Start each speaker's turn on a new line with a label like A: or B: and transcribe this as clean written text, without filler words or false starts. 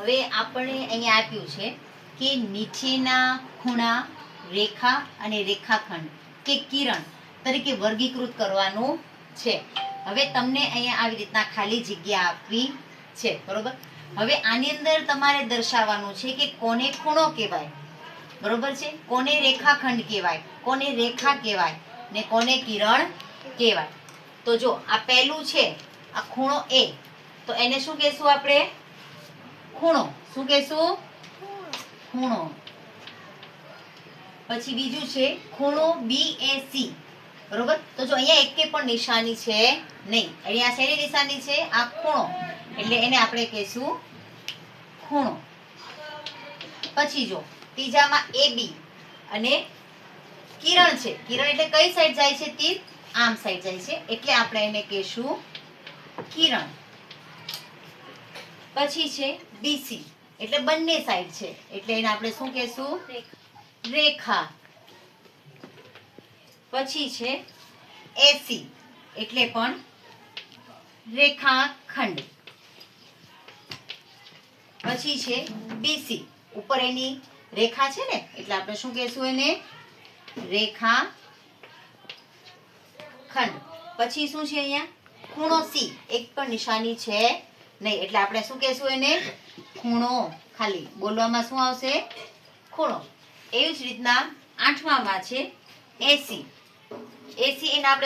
A: હવે આપણે અહીંયા આપ્યું છે કે નીચેના ખૂણા રેખા અને રેખાખંડ કે કિરણ તરીકે વર્ગીકૃત કરવાનું છે. હવે તમને અહીંયા આવી રીતના ખાલી જગ્યા આપવી છે, બરોબર. હવે આની અંદર તમારે દર્શાવવાનું છે કે કોને ખૂણો કહેવાય, બરોબર છે, કોને રેખાખંડ કહેવાય, કોને રેખા કહેવાય ને કોને કિરણ કહેવાય. તો જો આ પહેલું છે, આ ખૂણો એ, તો એને શું કહેશું આપણે? ખૂણો. શું કહેશું? ખૂણો. પછી બીજું છે ખૂણો BAC, બરોબર. તો જો અહીંયા એકે પણ નિશાની છે નહીં. અહીંયા શેની નિશાની છે? આ ખૂણો, એટલે એને આપણે કહેશું ખૂણો. પછી જો ત્રીજામાં AB અને કિરણ છે. કિરણ એટલે કઈ સાઈડ જાય છે? તીર આમ સાઈડ જાય છે, એટલે આપણે એને કહેશું કિરણ. પછી છે BC એટલે બંને સાઈડ છે, એટલે એને આપણે શું કહેશું? રેખા. પછી છે AC એટલે પણ રેખાખંડ. પછી છે BC, ઉપર એની રેખા છે ને, એટલે આપણે શું કહેશું એને? રેખાખંડ. પછી શું છે અહીંયા? ખૂણો C, એક પણ નિશાની છે નહીં, એટલે આપણે શું કહેશું એને? ખૂણો. ખાલી બોલવામાં શું આવશે? ખૂણો. એવી જ રીતના 8માં છે AC. AC એને આપણે